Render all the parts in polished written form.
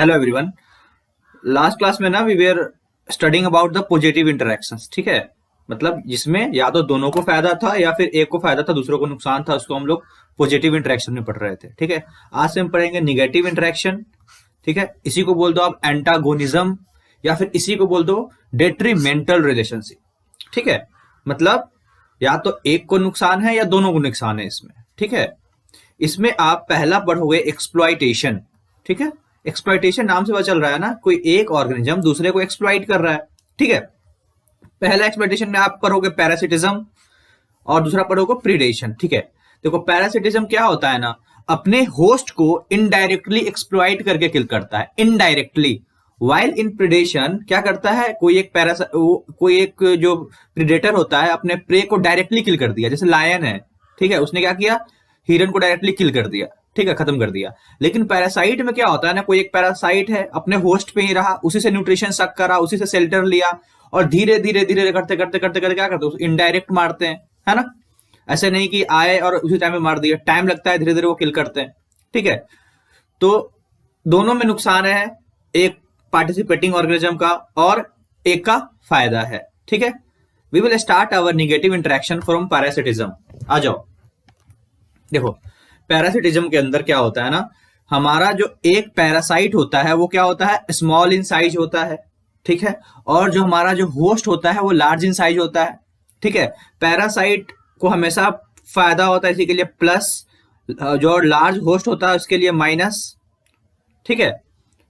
Hello everyone. Last class में ना we were studying about the positive interactions. ठीक है, मतलब जिसमें या तो दोनों को फायदा था या फिर एक को फायदा था दूसरों को नुकसान था, उसको हम लोग पॉजिटिव इंटरेक्शन में पढ़ रहे थे। ठीक है, आज से हम पढ़ेंगे निगेटिव इंटरेक्शन। ठीक है, इसी को बोल दो आप एंटागोनिज्म या फिर इसी को बोल दो डेट्रीमेंटल रिलेशनशिप। ठीक है, मतलब या तो एक को नुकसान है या दोनों को नुकसान है इसमें। ठीक है, इसमें आप पहला पढ़ोगे एक्सप्लॉइटेशन। ठीक है, एक्सप्लॉइटेशन नाम से पता चल रहा है ना, कोई एक ऑर्गेनिज्म दूसरे को एक्सप्लॉइट कर रहा है। ठीक है, पहला एक्सप्लॉइटेशन में आप पढ़ोगे पैरासिटिज्म और दूसरा पढ़ोगे प्रीडेशन। ठीक है, देखो पैरासिटिज्म क्या होता है ना, अपने होस्ट को इनडायरेक्टली एक्सप्लॉइट करके किल करता है, इनडायरेक्टली। वाइल इन प्रीडेशन क्या करता है, कोई एक जो प्रीडेटर होता है अपने प्रे को डायरेक्टली किल कर दिया, जैसे लायन है। ठीक है, उसने क्या किया, हिरन को डायरेक्टली किल कर दिया। ठीक है, खत्म कर दिया। लेकिन पैरासाइट में क्या होता है ना, कोई एक पैरासाइट है अपने होस्ट पे ही रहा, उसी से न्यूट्रिशन सक करा, उसी से शेल्टर लिया और धीरे धीरे धीरे करते करते करते करते क्या करते हैं, इनडायरेक्ट मारते हैं, है ना। ऐसे नहीं कि आए और उसी टाइम में मार दिया, टाइम लगता है, धीरे धीरे वो किल करते हैं। ठीक है, तो दोनों में नुकसान है, एक पार्टिसिपेटिंग ऑर्गेनिज्म का और एक का फायदा है। ठीक है, we will start our negative interaction from parasitism. आ जाओ, देखो पैरासिटिज्म के अंदर क्या होता है ना, हमारा जो एक पैरासाइट होता है वो क्या होता है, स्मॉल इन साइज होता है। ठीक है, और जो हमारा जो होस्ट होता है वो लार्ज इन साइज होता है। ठीक है, पैरासाइट को हमेशा फायदा होता है, इसी के लिए प्लस, जो लार्ज होस्ट होता है उसके लिए माइनस। ठीक है,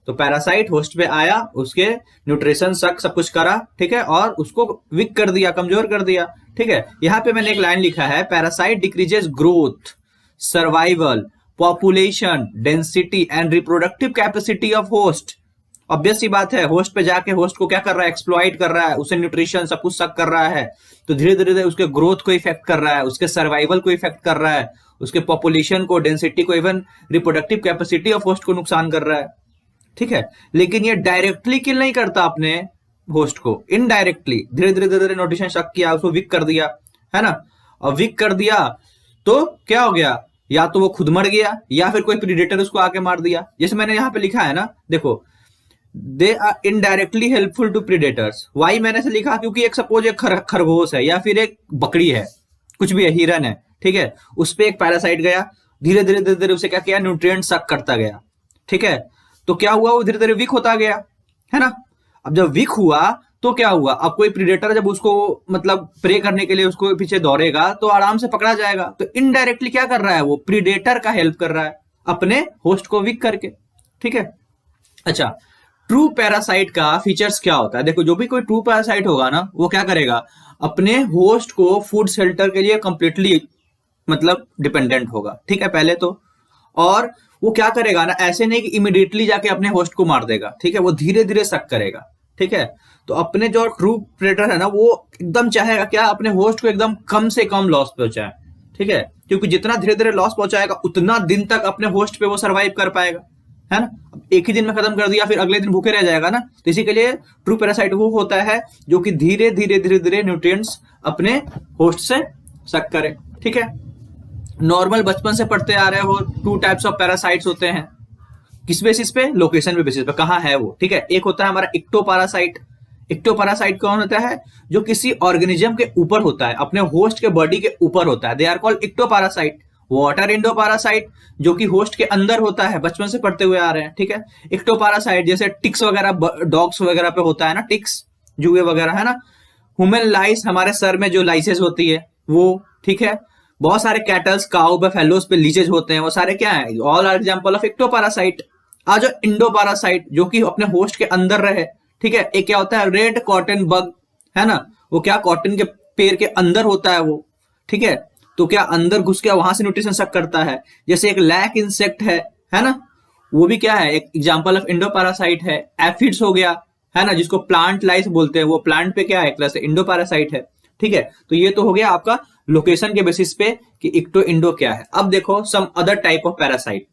तो पैरासाइट होस्ट पे आया, उसके न्यूट्रिशन सब कुछ करा। ठीक है, और उसको वीक कर दिया, कमजोर कर दिया। ठीक है, यहां पे मैंने एक लाइन लिखा है, parasite decreases growth, survival, population density and reproductive capacity of host. Obvious सी बात है, होस्ट पे जाके होस्ट को क्या कर रहा है, एक्सप्लॉइट कर रहा है, उसे न्यूट्रिशन सब कुछ सक कर रहा है, तो धीरे धीरे उसके ग्रोथ को इफेक्ट कर रहा है, उसके सर्वाइवल को इफेक्ट कर रहा है, उसके पॉपुलेशन को, डेंसिटी को, even reproductive capacity of host को नुकसान कर रहा है। ठीक है, लेकिन ये डायरेक्टली किल नहीं करता अपने होस्ट को, इनडायरेक्टली धीरे धीरे धीरे न्यूट्रिशन शक किया, उसको वीक कर दिया, है ना। और वीक कर दिया तो क्या हो गया, या तो वो खुद मर गया या फिर कोई प्रीडेटर उसको आके मार दिया। जैसे मैंने यहाँ पे लिखा है ना, देखो they are indirectly helpful to predators. Why मैंने ऐसे लिखा क्योंकि एक सपोज एक खरगोश है या फिर एक बकरी है, कुछ भी है, हिरन है। ठीक है, उस पर एक पैरासाइट गया, धीरे धीरे धीरे धीरे उसे क्या किया, न्यूट्रिएंट सक करता गया। ठीक है, तो क्या हुआ, वो धीरे धीरे वीक होता गया, है ना। अब जब वीक हुआ तो क्या हुआ, अब कोई प्रीडेटर जब उसको मतलब प्रे करने के लिए उसको पीछे दौड़ेगा तो आराम से पकड़ा जाएगा। तो इनडायरेक्टली क्या कर रहा है, वो प्रीडेटर का हेल्प कर रहा है अपने होस्ट को वीक करके। ठीक है, अच्छा ट्रू पैरासाइट का फीचर्स क्या होता है, देखो जो भी कोई ट्रू पैरासाइट होगा ना, वो क्या करेगा, अपने होस्ट को फूड शेल्टर के लिए कंप्लीटली मतलब डिपेंडेंट होगा। ठीक है, पहले तो, और वो क्या करेगा ना, ऐसे नहीं कि इमीडिएटली जाके अपने होस्ट को मार देगा। ठीक है, वो धीरे धीरे सक करेगा। ठीक है, तो अपने जो ट्रू प्रेडेटर है ना, वो एकदम चाहेगा क्या, अपने होस्ट को एकदम कम से कम लॉस पहुंचाए। ठीक है, क्योंकि जितना धीरे धीरे लॉस पहुंचाएगा उतना दिन तक अपने होस्ट पे वो सर्वाइव कर पाएगा, है ना। एक ही दिन में खत्म कर दिया फिर अगले दिन भूखे रह जाएगा ना। तो इसी के लिए ट्रू पैरासाइट वो होता है जो कि धीरे धीरे धीरे धीरे न्यूट्रिएंट्स अपने होस्ट से सक करे। ठीक है, नॉर्मल बचपन से पढ़ते आ रहे हो, टू टाइप्स ऑफ पैरासाइट्स होते हैं। किस बेसिस पे, लोकेशन पे बेसिस पे, कहाँ है वो। ठीक है, एक होता है हमारा इक्टोपैरासाइट। इक्टोपैरासाइट कौन होता है, जो किसी ऑर्गेनिज्म के ऊपर होता है, अपने होस्ट के बॉडी के ऊपर होता है, दे आर कॉल्ड इक्टोपैरासाइट। वाटर इंडोपैरासाइट जो कि होस्ट के अंदर होता है, बचपन से पढ़ते हुए आ रहे हैं। ठीक है, इक्टोपैरासाइट जैसे टिक्स वगैरह, डॉग्स वगैरह पे होता है ना, टिक्स, जुए वगैरह, है ना। ह्यूमन लाइस, हमारे सर में जो लाइसेस होती है वो। ठीक है, बहुत सारे कैटल्स, काउ, बफेलोस पे लीचेज होते हैं, वो सारे क्या है, ऑल आर एग्जांपल ऑफ इक्टोपैरासाइट। आज इंडोपैरासाइट जो कि अपने होस्ट के अंदर रहे। ठीक है, एक क्या होता है, रेड कॉटन बग, है ना, वो क्या कॉटन के पेड़ के अंदर होता है वो। ठीक है, तो क्या अंदर घुस के वहां से न्यूट्रिशन सक करता है। जैसे एक लैक इंसेक्ट है ना, वो भी क्या है, एक एग्जांपल ऑफ इंडोपैरासाइट है। एफिड्स हो गया, है ना, जिसको प्लांट लाइस बोलते हैं, वो प्लांट पे क्या है, एक तरह से इंडोपैरासाइट है। ठीक है, तो ये तो हो गया आपका लोकेशन के बेसिस पे कि इक्टो इंडो क्या है। अब देखो some other type of parasite.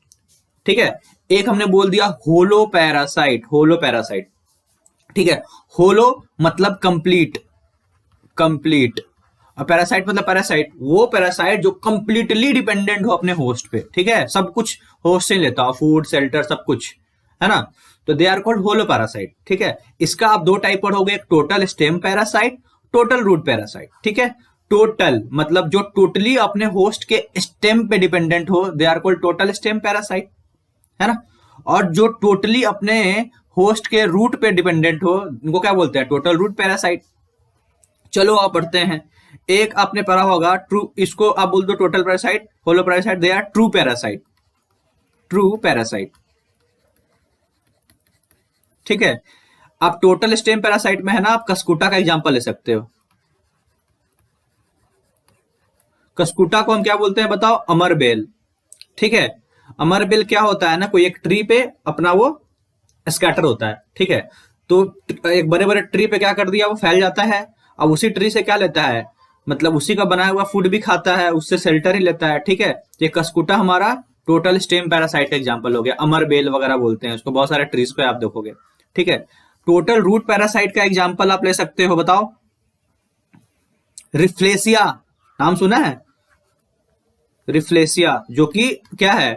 ठीक है, एक हमने बोल दिया होलो पैरासाइट, होलो पैरासाइट। ठीक है, होलो मतलब कंप्लीट, कंप्लीट, और पैरासाइट मतलब पैरासाइट, वो पैरासाइट जो कंप्लीटली डिपेंडेंट हो अपने होस्ट पे। ठीक है, सब कुछ होस्ट से लेता हो, फूड, शेल्टर, सब कुछ, है ना। तो they are called holo parasite, ठीक है। इसका आप दो टाइप पढ़ोगे, एक total stem parasite, total root parasite, ठीक है। टोटल मतलब जो टोटली अपने होस्ट के स्टेम पे डिपेंडेंट हो, they are called total stem parasite, है ना। और जो टोटली अपने होस्ट के रूट पे डिपेंडेंट हो, उनको क्या बोलते हैं, टोटल रूट पैरासाइट। चलो आप पढ़ते हैं। एक आपने पढ़ा होगा ट्रू, इसको आप बोल दो total parasite, holo parasite, they are true parasite, true parasite, ठीक है। आप टोटल स्टेम पैरासाइट में है ना, आप कस्कुटा का एग्जांपल ले सकते हो। कस्कुटा को हम क्या बोलते हैं बताओ, अमरबेल, ठीक है। अमरबेल क्या होता है ना, कोई एक ट्री पे अपना वो स्कैटर होता है, ठीक है। तो एक बड़े बड़े ट्री पे क्या कर दिया, वो फैल जाता है। अब उसी ट्री से क्या लेता है, मतलब उसी का बनाया हुआ फूड भी खाता है, उससे शेल्टर ही लेता है, ठीक है। ये कस्कुटा हमारा टोटल स्टेम पैरासाइट का एग्जाम्पल हो गया। अमरबेल वगैरह बोलते हैं उसको, बहुत सारे ट्रीज पे आप देखोगे, ठीक है। टोटल रूट पैरासाइट का एग्जाम्पल आप ले सकते हो, बताओ। रिफ्लेसिया, नाम सुना है, रिफ्लेसिया, जो कि क्या है,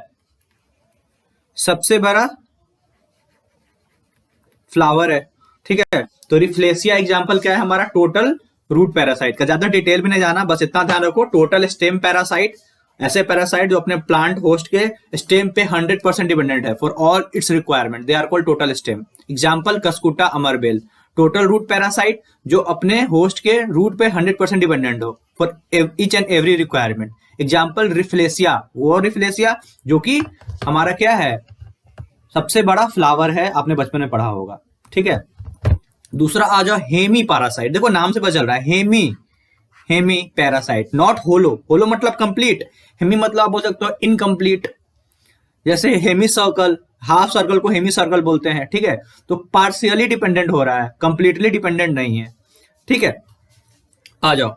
सबसे बड़ा फ्लावर है, ठीक है। तो रिफ्लेसिया एग्जाम्पल क्या है हमारा, टोटल रूट पैरासाइट का। ज्यादा डिटेल में नहीं जाना, बस इतना ध्यान रखो, टोटल स्टेम पैरासाइट ऐसे पैरासाइट जो अपने प्लांट होस्ट के स्टेम पे 100% डिपेंडेंट है for all its requirement, they are called total stem. Example cuscuta, अमरबेल। टोटल रूट पैरासाइट जो अपने होस्ट के रूट पे 100% डिपेंडेंट हो for each and every requirement. Example rafflesia, वो रिफ्लेसिया जो कि हमारा क्या है, सबसे बड़ा फ्लावर है, आपने बचपन में पढ़ा होगा, ठीक है। दूसरा आ जाओ हेमी पैरासाइट, देखो नाम से पता चल रहा है, हेमी, हेमी पैरासाइट, नॉट होलो। होलो मतलब कंप्लीट, हेमी मतलब आप बोल सकते हो इनकम्प्लीट। जैसे हेमी सर्कल, हाफ सर्कल को हेमी सर्कल बोलते हैं, ठीक है। तो पार्शियली डिपेंडेंट हो रहा है, कंप्लीटली डिपेंडेंट नहीं है, ठीक है। आ जाओ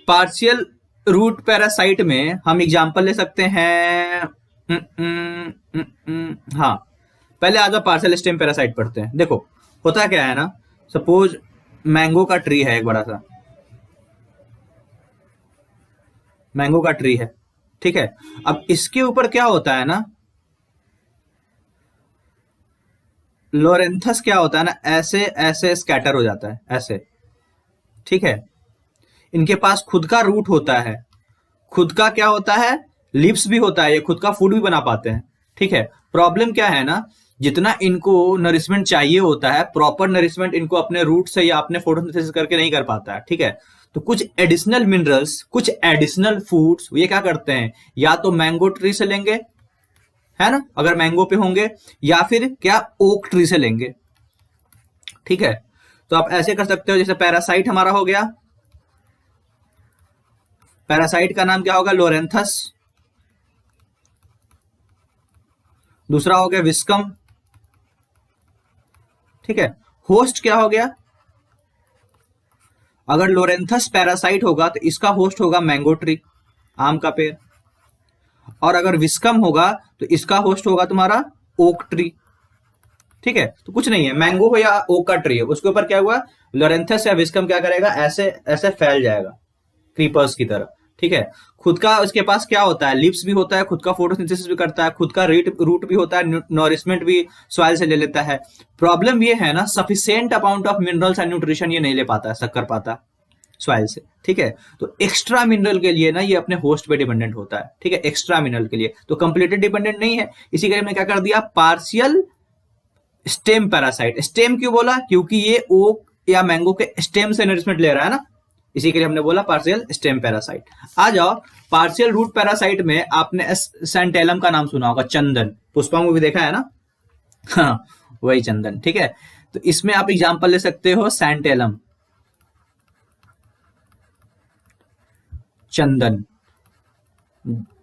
पार्शियल रूट पैरासाइट में हम एग्जांपल ले सकते हैं। हाँ, पहले आ जाओ पार्शियल स्टेम पैरासाइट पढ़ते हैं। देखो होता क्या है ना, सपोज मैंगो का ट्री है, एक बड़ा सा मैंगो का ट्री है, ठीक है। अब इसके ऊपर क्या होता है ना, लोरेंथस क्या होता है ना, ऐसे ऐसे स्कैटर हो जाता है ऐसे, ठीक है। इनके पास खुद का रूट होता है, खुद का क्या होता है, लिप्स भी होता है, ये खुद का फूड भी बना पाते हैं, ठीक है। प्रॉब्लम क्या है ना, जितना इनको नरिशमेंट चाहिए होता है, प्रॉपर नरिशमेंट इनको अपने रूट से या अपने फोटोसिंथेसिस करके नहीं कर पाता है, ठीक है। तो कुछ एडिशनल मिनरल्स, कुछ एडिशनल फूड्स ये क्या करते हैं, या तो मैंगो ट्री से लेंगे, है ना, अगर मैंगो पे होंगे, या फिर क्या ओक ट्री से लेंगे, ठीक है। तो आप ऐसे कर सकते हो, जैसे पैरासाइट हमारा हो गया, पैरासाइट का नाम क्या होगा, लोरेंथस। दूसरा हो गया विस्कम, ठीक है। होस्ट क्या हो गया, अगर लोरेंथस पैरासाइट होगा तो इसका होस्ट होगा मैंगो ट्री, आम का पेड़। और अगर विस्कम होगा तो इसका होस्ट होगा तुम्हारा ओक ट्री, ठीक है। तो कुछ नहीं है, मैंगो हो या ओक का ट्री है, उसके ऊपर क्या हुआ, लोरेंथस या विस्कम क्या करेगा, ऐसे ऐसे फैल जाएगा क्रीपर्स की तरह, ठीक है। खुद का उसके पास क्या होता है, लिप्स भी होता है, खुद का फोटोसिंथेसिस भी करता है, खुद का रूट भी होता है, नॉरिशमेंट भी सॉइल से ले लेता है। प्रॉब्लम ये है ना, sufficient amount of minerals and nutrition ये नहीं ले पाता है, शक्कर पाता सॉइल से, ठीक है। तो एक्स्ट्रा मिनरल के लिए ना ये अपने होस्ट पे डिपेंडेंट होता है, ठीक है, एक्स्ट्रा मिनरल के लिए। तो कंप्लीटली डिपेंडेंट नहीं है, इसी के लिए मैंने क्या कर दिया, पार्शियल स्टेम पैरासाइट। स्टेम क्यों बोला, क्योंकि ये ओक या मैंगो के स्टेम से नरिशमेंट ले रहा है ना, इसी के लिए हमने बोला पार्शियल स्टेम पैरासाइट। आ जाओ पार्शियल रूट पैरासाइट में, आपने सैंटेलम का नाम सुना होगा, चंदन, पुष्पा मूवी देखा है ना, हाँ वही चंदन, ठीक है। तो इसमें आप एग्जांपल ले सकते हो सैंटेलम, चंदन,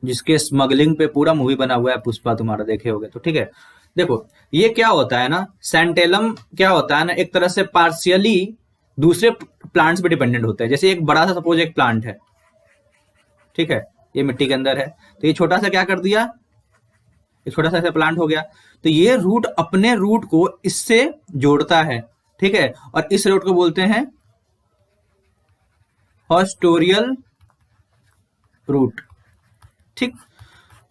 जिसके स्मगलिंग पे पूरा मूवी बना हुआ है पुष्पा, तुम्हारा देखे होगे तो, ठीक है। देखो ये क्या होता है ना, सैंटेलम क्या होता है ना, एक तरह से पार्शियली दूसरे प्लांट्स पे डिपेंडेंट होता है। जैसे एक बड़ा सा सपोज एक प्लांट है, ठीक है, ये मिट्टी के अंदर है, तो ये छोटा सा क्या कर दिया, एक छोटा सा ऐसा प्लांट हो गया, तो ये रूट अपने रूट को इससे जोड़ता है, ठीक है। और इस रूट को बोलते हैं हॉस्टोरियल रूट, ठीक।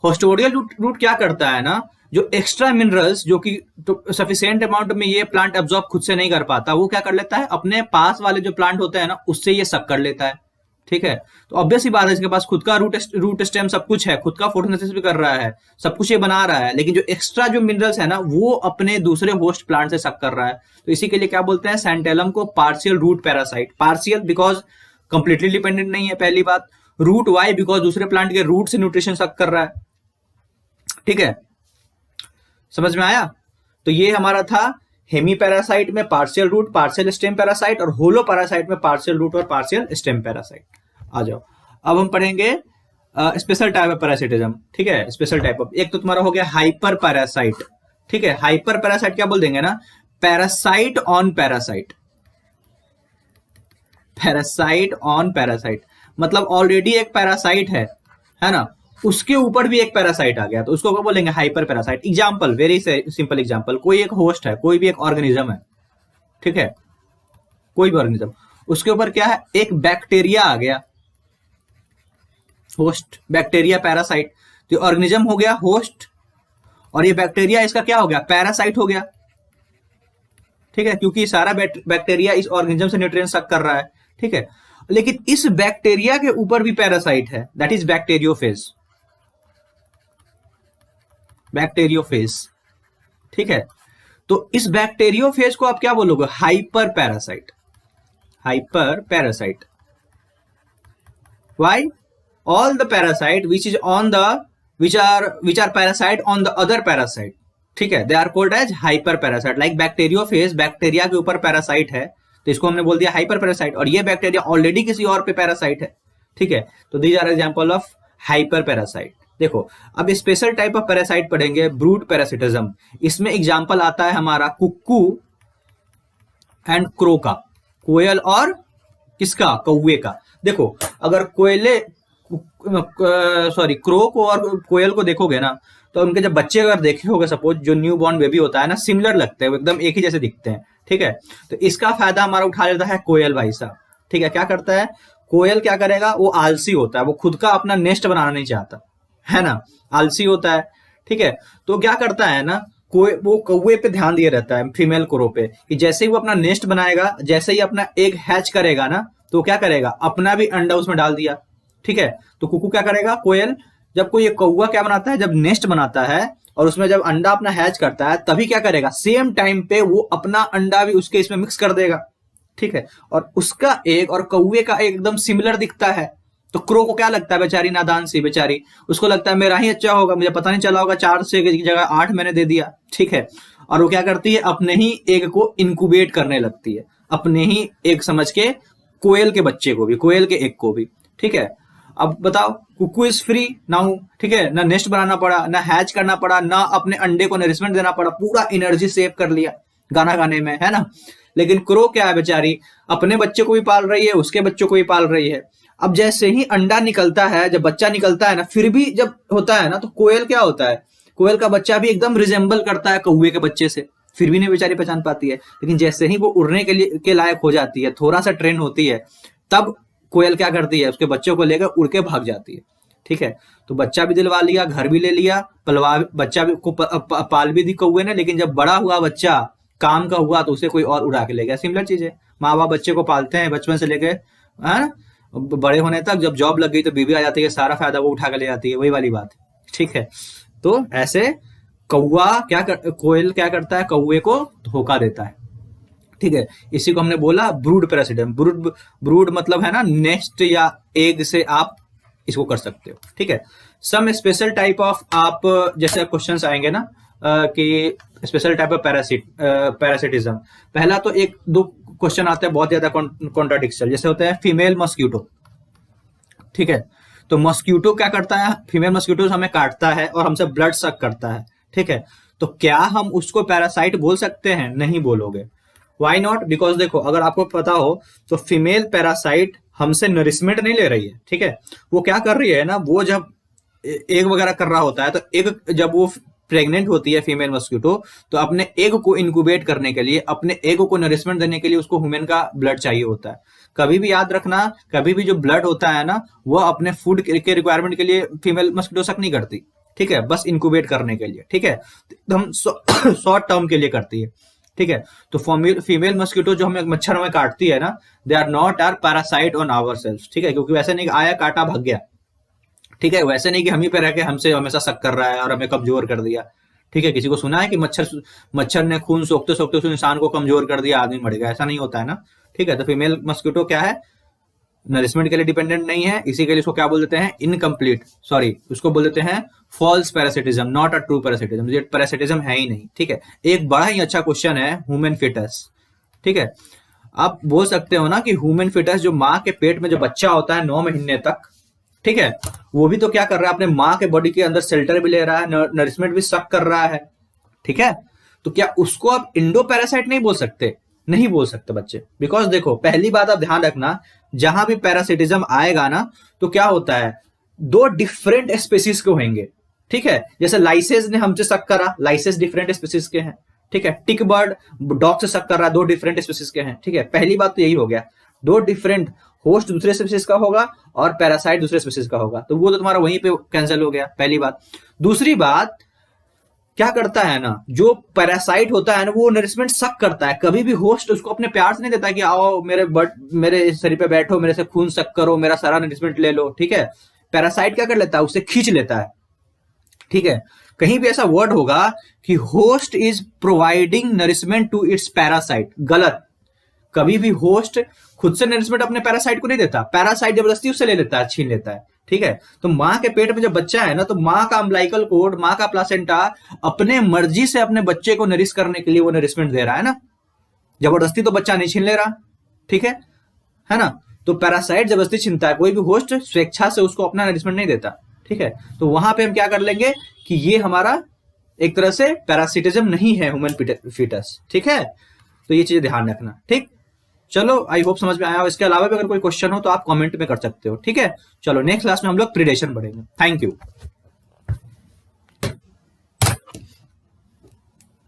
हॉस्टोरियल रूट क्या करता है ना, जो एक्स्ट्रा मिनरल्स जो कि तो सफिशियंट अमाउंट में ये प्लांट एब्जॉर्ब खुद से नहीं कर पाता, वो क्या कर लेता है, अपने पास वाले जो प्लांट होते हैं ना उससे ये सक कर लेता है। ठीक है, तो ऑब्वियस ही बात है, इसके पास खुद का रूट स्टेम सब कुछ है, खुद का फोटोसिंथेसिस भी कर रहा है, सब कुछ ये बना रहा है, लेकिन जो एक्स्ट्रा जो मिनरल्स है ना वो अपने दूसरे होस्ट प्लांट से सक कर रहा है। तो इसी के लिए क्या बोलते हैं सैंटेलम को, partial root parasite. Partial because completely dependent नहीं है, पहली बात। रूट वाई बिकॉज दूसरे प्लांट के रूट से न्यूट्रिशन सक कर रहा है। ठीक है, समझ में आया? तो ये हमारा था हेमी पैरासाइट में partial root, partial stem parasite, और होलो पैरासाइट में पार्शियल रूट और पार्शियल स्टेम पैरासाइट। आ जाओ, अब हम पढ़ेंगे स्पेशल टाइप ऑफ पैरासिटिज्म। ठीक है, स्पेशल टाइप ऑफ, एक तो तुम्हारा हो गया हाइपर पैरासाइट। ठीक है, हाइपर पैरासाइट क्या बोल देंगे ना, parasite on parasite. Parasite on parasite मतलब ऑलरेडी एक पैरासाइट है ना, उसके ऊपर भी एक पैरासाइट आ गया, तो उसको क्या बोलेंगे, hyper parasite. Example, very simple example, कोई एक होस्ट है, कोई भी एक ऑर्गेनिज्म है, ठीक है, कोई भी ऑर्गेनिज्म, उसके ऊपर क्या है, एक बैक्टीरिया आ गया, होस्ट, बैक्टीरिया पैरासाइट। तो ऑर्गेनिज्म हो गया होस्ट, और ये बैक्टीरिया इसका क्या हो गया, पैरासाइट हो गया। ठीक है, क्योंकि सारा बैक्टीरिया इस ऑर्गेनिज्म से न्यूट्रिएंट्स सक कर रहा है। ठीक है, लेकिन इस बैक्टीरिया के ऊपर भी पैरासाइट है, दैट इज बैक्टीरियोफेज। बैक्टीरियोफेज, ठीक है, तो इस बैक्टीरियोफेज को आप क्या बोलोगे, hyper parasite. Hyper parasite, why, all the parasite which is on the which are parasite on the other parasite. ठीक है, they are called as hyper parasite. Like bacteriophage, bacteria के ऊपर पैरासाइट है, तो इसको हमने बोल दिया हाइपर पैरासाइट, और ये बैक्टीरिया ऑलरेडी किसी और पे पैरासाइट है। ठीक है, तो these are example of hyper parasite. देखो, अब स्पेशल टाइप ऑफ पैरासाइट पढ़ेंगे, ब्रूड पैरासिटिज्म। इसमें एग्जांपल आता है हमारा कुक्कू एंड क्रो का, कोयल और किसका, कौवे का। देखो, अगर क्रो को और कोयल को देखोगे ना, तो उनके जब बच्चे अगर देखे होगे, सपोज जो न्यू बॉर्न बेबी होता है ना, सिमिलर लगते हैं, वो एकदम एक ही जैसे दिखते हैं। ठीक है, तो इसका फायदा हमारा उठा लेता है कोयल भाई साहब। ठीक है, क्या करता है कोयल, क्या करेगा, वो आलसी होता है, वो खुद का अपना नेस्ट बनाना नहीं चाहता है ना, आलसी होता है। ठीक है, तो क्या करता है ना, वो कौवे पे ध्यान दिए रहता है, फीमेल क्रो पे, कि जैसे ही वो अपना नेस्ट बनाएगा, जैसे ही अपना एग हैच करेगा ना, तो क्या करेगा, अपना भी अंडा उसमें डाल दिया। ठीक है, तो कुकू क्या करेगा, कोयल, जब कोई कौवा क्या बनाता है, जब नेस्ट बनाता है और उसमें जब अंडा अपना हैच करता है, तभी क्या करेगा, सेम टाइम पे वो अपना अंडा भी उसके इसमें मिक्स कर देगा। ठीक है, और उसका एग और कौवे का एग एकदम सिमिलर दिखता है, तो क्रो को क्या लगता है, बेचारी नादान सी बेचारी, उसको लगता है मेरा ही अच्छा होगा, मुझे पता नहीं चला होगा, 4 से की जगह 8 मैंने दे दिया। ठीक है, और वो क्या करती है, अपने ही एग को इंक्यूबेट करने लगती है, अपने ही एग समझ के, कोयल के बच्चे को भी, कोयल के एग को भी। ठीक है, अब बताओ, कुकू इज फ्री नाउ। ठीक है, ना नेस्ट बनाना पड़ा, ना हैच करना पड़ा, ना अपने अंडे को नरिशमेंट देना पड़ा, पूरा एनर्जी सेव कर लिया गाना गाने में, है ना। लेकिन क्रो क्या है बेचारी, अपने बच्चे को भी पाल रही है, उसके बच्चों को भी पाल रही है। अब जैसे ही अंडा निकलता है, जब बच्चा निकलता है ना, फिर भी जब होता है ना, तो कोयल क्या होता है, कोयल का बच्चा भी एकदम रिजेंबल करता है कौवे के बच्चे से, फिर भी नहीं बेचारी पहचान पाती है। लेकिन जैसे ही वो उड़ने के लायक हो जाती है, थोड़ा सा ट्रेन होती है, तब कोयल क्या करती है, उसके बच्चों को लेकर उड़ के भाग जाती है। ठीक है, तो बच्चा भी दिलवा लिया, घर भी ले लिया, बच्चा भी को पाल भी दी कौवे ने, लेकिन जब बड़ा हुआ बच्चा, काम का हुआ, तो उसे कोई और उड़ा के ले गया। सिमिलर चीज है, माँ बाप बच्चे को पालते हैं बचपन से लेके, है, बड़े होने तक, जब जॉब लग गई तो बीवी आ जाती है, सारा फायदा वो उठा के ले जाती है, वही वाली बात है। ठीक है, तो ऐसे कोयल क्या करता है, कौवे को धोखा देता है। ठीक है, इसी को हमने बोला ब्रूड पैरासिटिज्म। ब्रूड मतलब है ना, नेस्ट या एग से आप इसको कर सकते हो। ठीक है, सम स्पेशल टाइप ऑफ, आप जैसे क्वेश्चंस आएंगे ना कि स्पेशल टाइप ऑफ पैरासिटिज्म, पहला तो 1-2 क्वेश्चन आते हैं बहुत ज्यादा कॉन्ट्राडिक्शन, जैसे होता है फीमेल मस्क्यूटो। ठीक है, तो मस्क्यूटो क्या करता है, फीमेल मस्क्यूटो हमें काटता है और हमसे ब्लड सक करता है। ठीक है, तो क्या हम उसको पैरासाइट बोल सकते हैं, नहीं बोलोगे। वाई नॉट, बिकॉज देखो, अगर आपको पता हो तो फीमेल पैरासाइट हमसे नरिशमेंट नहीं ले रही है। ठीक है, वो क्या कर रही है ना, वो जब एग वगैरह कर रहा होता है, तो एग जब वो प्रेग्नेंट होती है फीमेल मस्क्यूटो, तो अपने एग को इनक्यूबेट करने के लिए, अपने एग को नरिशमेंट देने के लिए उसको ह्यूमन का ब्लड चाहिए होता है। कभी भी याद रखना, कभी भी जो ब्लड होता है ना, वो अपने फूड के रिक्वायरमेंट के लिए फीमेल मस्क्यूटो सक नहीं करती। ठीक है, बस इंक्यूबेट करने के लिए, ठीक है, एकदम शॉर्ट टर्म के लिए करती है, ठीक है। तो फीमेल मस्किटो जो हमें मच्छर में काटती है ना, they are not are parasite on our self, ठीक है, क्योंकि वैसे नहीं कि आया काटा भाग गया, ठीक है, वैसे नहीं कि हम ही पे रह के हमसे हमेशा शक कर रहा है और हमें कमजोर कर दिया, ठीक है। किसी को सुना है कि मच्छर ने खून सोखते सोखते उस इंसान को कमजोर कर दिया, आदमी मर गया, ऐसा नहीं होता है ना, ठीक है। तो फीमेल मस्किटो क्या है, नरिशमेंट के लिए डिपेंडेंट नहीं है, इसी के लिए इसको क्या बोल देते हैं, इनकम्प्लीट, सॉरी उसको बोल देते हैं false parasitism, not a true parasitism, ये पैरासिटिज्म है ही नहीं, ठीक है। एक बड़ा ही अच्छा क्वेश्चन है ह्यूमन फिटस, ठीक है। आप बोल सकते हो ना कि ह्यूमन फिटस जो माँ के पेट में जो बच्चा होता है 9 महीने तक, ठीक है, वो भी तो क्या कर रहा है, अपने माँ के बॉडी के अंदर शेल्टर भी ले रहा है, नरिशमेंट भी सक कर रहा है, ठीक है। तो क्या उसको आप इंडो पैरासाइट नहीं बोल सकते, नहीं बोल सकते बच्चे, बिकॉज देखो पहली बात आप ध्यान रखना, जहां भी पैरासिटिज्म आएगा ना तो क्या होता है, 2 डिफरेंट स्पेसीज के होंगे, ठीक है। जैसे लाइसेस ने हमसे शक करा, लाइसेस डिफरेंट स्पेसीज के हैं, ठीक है। टिक बर्ड डॉग से शक कर रहा है, 2 डिफरेंट स्पेसीज के हैं, ठीक है। पहली बात तो यही हो गया, 2 डिफरेंट होस्ट दूसरे स्पेसीज का होगा और पैरासाइट दूसरे स्पेसीज का होगा, तो वो तो तुम्हारा वहीं पे कैंसिल हो गया, पहली बात। दूसरी बात, क्या करता है ना, जो पैरासाइट होता है ना वो नरिशमेंट सक करता है, कभी भी होस्ट उसको अपने प्यार से नहीं देता कि आओ मेरे शरीर पे बैठो, मेरे से खून सक करो, मेरा सारा नरिशमेंट ले लो, ठीक है। पैरासाइट क्या कर लेता है, उसे खींच लेता है, ठीक है। कहीं भी ऐसा वर्ड होगा कि host is providing nourishment to its parasite, गलत। कभी भी होस्ट खुद से नरिशमेंट अपने पैरासाइट को नहीं देता, पैरासाइट जबरदस्ती उससे ले लेता है, छीन लेता है, ठीक है। तो माँ के पेट में जब बच्चा है ना, तो माँ का अम्बिलिकल कोड, माँ का प्लासेंटा अपने मर्जी से अपने बच्चे को नरिश करने के लिए वो नरिशमेंट दे रहा है ना, जबरदस्ती तो बच्चा नहीं छीन ले रहा, ठीक है ना। तो पैरासाइट जबरदस्ती छीनता है, कोई भी होस्ट स्वेच्छा से उसको अपना नरिशमेंट नहीं देता, ठीक है। तो वहां पे हम क्या कर लेंगे कि ये हमारा एक तरह से पैरासिटिज्म नहीं है ह्यूमन फीटस, ठीक है। तो ये चीज ध्यान रखना, ठीक। चलो आई होप समझ में आया, इसके अलावा भी अगर कोई क्वेश्चन हो तो आप कमेंट में कर सकते हो, ठीक है। चलो नेक्स्ट क्लास में हम लोग प्रीडेशन पढ़ेंगे। Thank you.